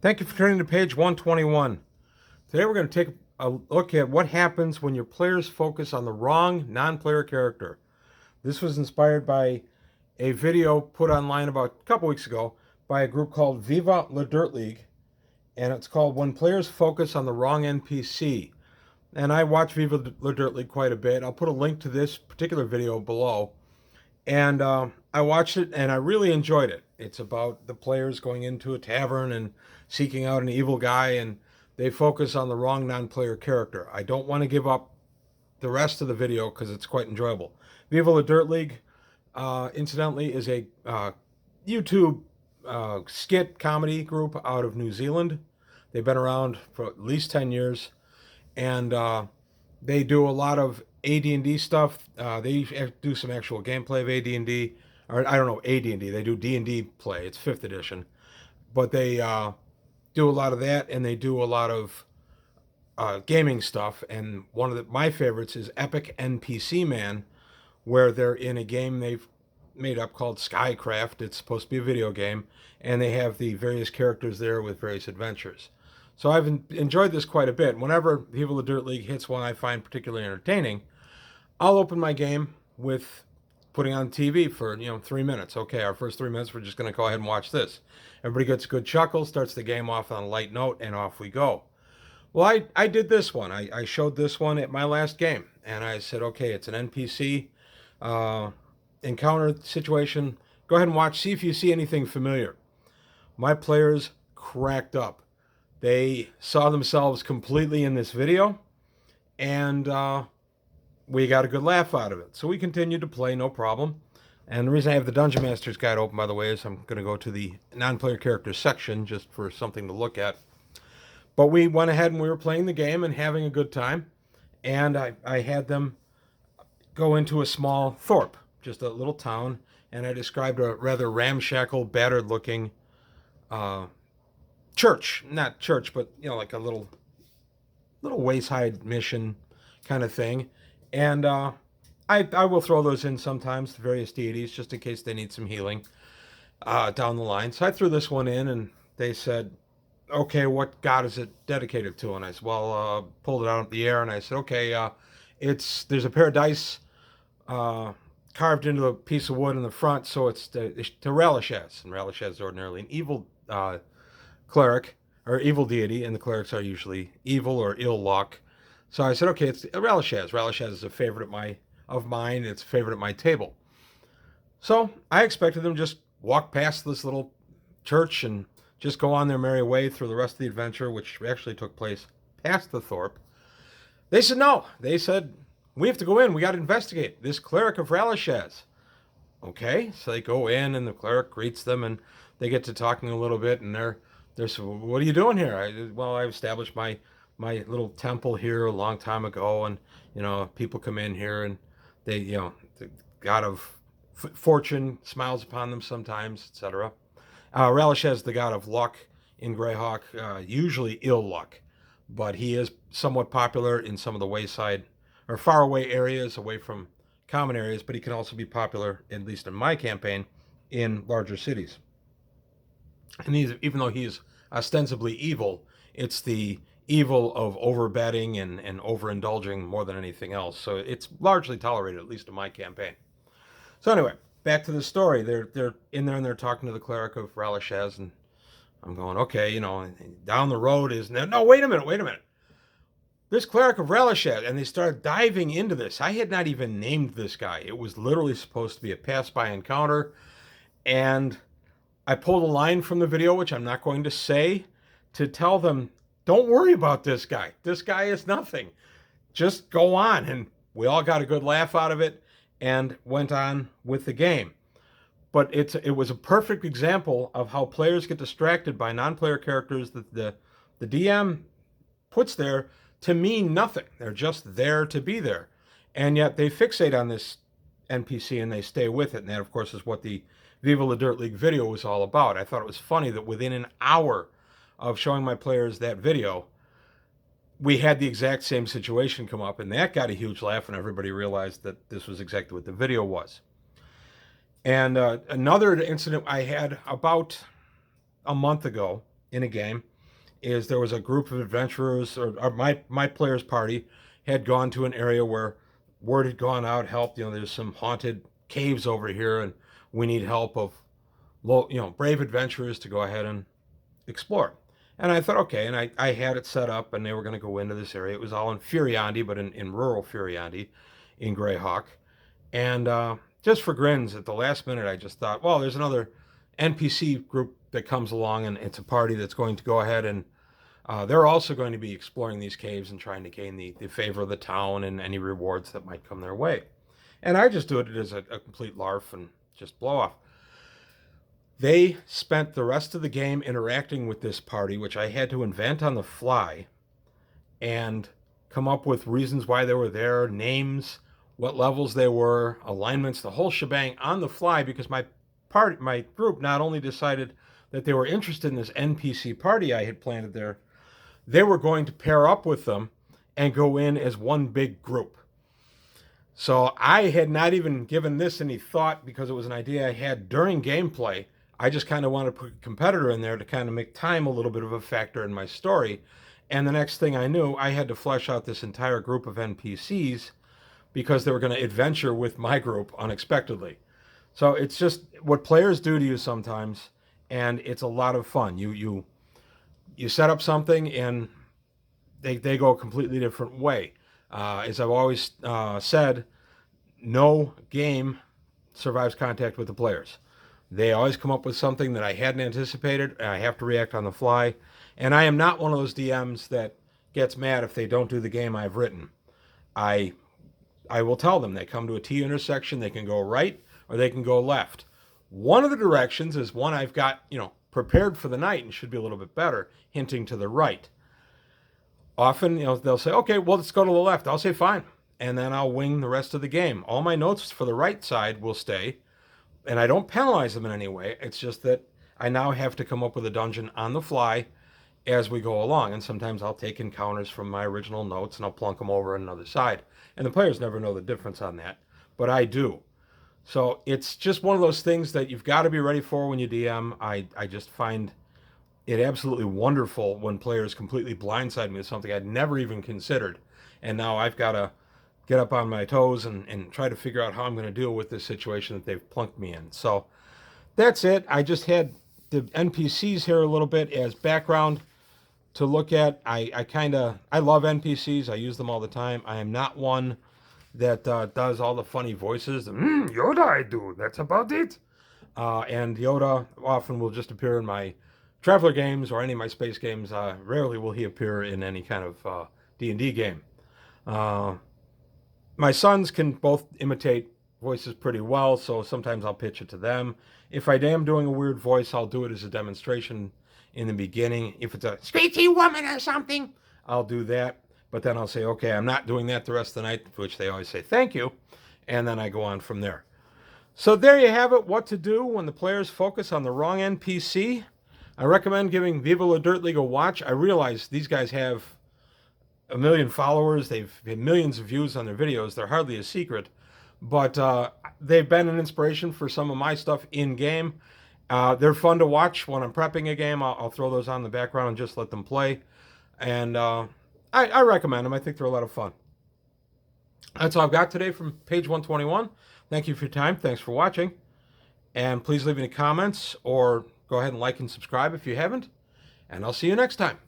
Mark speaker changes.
Speaker 1: Thank you for turning to page 121. Today we're going to take a look at what happens when your players focus on the wrong non-player character. This was inspired by a video put online about a couple weeks ago by a group called Viva La Dirt League, and it's called When Players Focus on the Wrong NPC. And I watch Viva La Dirt League quite a bit. I'll put a link to this particular video below. And I watched it and I really enjoyed it. It's about the players going into a tavern and seeking out an evil guy, and they focus on the wrong non-player character. I don't want to give up the rest of the video because it's quite enjoyable. Viva La Dirt League, incidentally, is a YouTube skit comedy group out of New Zealand. They've been around for at least 10 years, and they do a lot of AD&D stuff. They do some actual gameplay of AD&D, or I don't know, AD&D. They do D&D play. It's 5th edition. But they do a lot of that, and they do a lot of gaming stuff. And one of my favorites is Epic NPC Man, where they're in a game they've made up called Skycraft. It's supposed to be a video game, and they have the various characters there with various adventures. So I've enjoyed this quite a bit. Whenever Viva La Dirt League hits one I find particularly entertaining, I'll open my game with putting on TV for 3 minutes. Okay, our first 3 minutes, we're just going to go ahead and watch this. Everybody gets a good chuckle, starts the game off on a light note, and off we go. Well, I did this one. I showed this one at my last game, and I said, okay, it's an NPC encounter situation. Go ahead and watch, see if you see anything familiar. My players cracked up. They saw themselves completely in this video, and we got a good laugh out of it. So we continued to play, no problem. And the reason I have the Dungeon Master's Guide open, by the way, is I'm going to go to the non-player characters section just for something to look at. But we went ahead and we were playing the game and having a good time. And I had them go into a small thorp, just a little town. And I described a rather ramshackle, battered-looking church. Not church, but, like a little wayside mission kind of thing. And I will throw those in sometimes to various deities just in case they need some healing down the line. So I threw this one in, and they said, okay, what god is it dedicated to? And I said, well, pulled it out of the air, and I said, okay, there's a pair of dice carved into a piece of wood in the front, so it's to Relishaz. And Relishaz is ordinarily an evil cleric, or evil deity, and the clerics are usually evil or ill luck. So I said, okay, it's Relishaz. Relishaz is a favorite of mine. It's a favorite at my table. So I expected them to just walk past this little church and just go on their merry way through the rest of the adventure, which actually took place past the thorp. They said no. They said, we have to go in. We got to investigate this cleric of Relishaz. Okay, so they go in, and the cleric greets them, and they get to talking a little bit, and they're what are you doing here? I established my little temple here a long time ago, and people come in here, and they the god of fortune smiles upon them sometimes, etc. Relishaz is the god of luck in Greyhawk, usually ill luck, but he is somewhat popular in some of the wayside or faraway areas away from common areas, but he can also be popular, at least in my campaign, in larger cities. And even though he's ostensibly evil, it's the evil of overbetting and overindulging more than anything else. So it's largely tolerated, at least in my campaign. So anyway, back to the story. They're in there and they're talking to the cleric of Relishaz, and I'm going, okay, down the road is no, wait a minute. This cleric of Relishaz, and they started diving into this. I had not even named this guy. It was literally supposed to be a pass-by encounter, and I pulled a line from the video, which I'm not going to say, to tell them, don't worry about this guy. This guy is nothing. Just go on. And we all got a good laugh out of it and went on with the game. But it was a perfect example of how players get distracted by non-player characters that the DM puts there to mean nothing. They're just there to be there. And yet they fixate on this NPC and they stay with it. And that, of course, is what the Viva La Dirt League video was all about. I thought it was funny that within an hour of showing my players that video, we had the exact same situation come up, and that got a huge laugh, and everybody realized that this was exactly what the video was. And another incident I had about a month ago in a game, is there was a group of adventurers, or my players' party had gone to an area where word had gone out, help, there's some haunted caves over here, and we need help of brave adventurers to go ahead and explore. And I thought, okay, and I had it set up, and they were going to go into this area. It was all in Furiandi, but in rural Furiandi, in Greyhawk. And just for grins, at the last minute, I just thought, well, there's another NPC group that comes along, and it's a party that's going to go ahead and they're also going to be exploring these caves and trying to gain the favor of the town and any rewards that might come their way. And I just do it as a complete larf and just blow off. They spent the rest of the game interacting with this party, which I had to invent on the fly and come up with reasons why they were there, names, what levels they were, alignments, the whole shebang on the fly, because my group not only decided that they were interested in this NPC party I had planted there, they were going to pair up with them and go in as one big group. So I had not even given this any thought because it was an idea I had during gameplay. I just kind of wanted to put a competitor in there to kind of make time a little bit of a factor in my story. And the next thing I knew, I had to flesh out this entire group of NPCs because they were going to adventure with my group unexpectedly. So it's just what players do to you sometimes, and it's a lot of fun. You set up something, and they go a completely different way. As I've always said, no game survives contact with the players. They always come up with something that I hadn't anticipated, and I have to react on the fly. And I am not one of those DMs that gets mad if they don't do the game I've written. I will tell them they come to a T intersection, they can go right or they can go left. One of the directions is one I've got, prepared for the night and should be a little bit better, hinting to the right. Often, they'll say, okay, well, let's go to the left. I'll say, fine. And then I'll wing the rest of the game. All my notes for the right side will stay, and I don't penalize them in any way. It's just that I now have to come up with a dungeon on the fly as we go along. And sometimes I'll take encounters from my original notes and I'll plunk them over on another side. And the players never know the difference on that, but I do. So it's just one of those things that you've got to be ready for when you DM. I just find it absolutely wonderful when players completely blindside me with something I'd never even considered. And now I've got to get up on my toes and try to figure out how I'm going to deal with this situation that they've plunked me in. So that's it. I just had the NPCs here a little bit as background to look at. I love NPCs. I use them all the time. I am not one that does all the funny voices. Yoda I do. That's about it. And Yoda often will just appear in my Traveler games or any of my space games. Rarely will he appear in any kind of D&D game. My sons can both imitate voices pretty well, so sometimes I'll pitch it to them. If I am doing a weird voice, I'll do it as a demonstration in the beginning. If it's a screechy woman or something, I'll do that. But then I'll say, okay, I'm not doing that the rest of the night, which they always say thank you. And then I go on from there. So there you have it, what to do when the players focus on the wrong NPC. I recommend giving Viva La Dirt League a watch. I realize these guys have 1 million followers. They've had millions of views on their videos. They're hardly a secret. But they've been an inspiration for some of my stuff in-game. They're fun to watch when I'm prepping a game. I'll throw those on in the background and just let them play. And I recommend them. I think they're a lot of fun. That's all I've got today from page 121. Thank you for your time. Thanks for watching. And please leave any comments or go ahead and like and subscribe if you haven't. And I'll see you next time.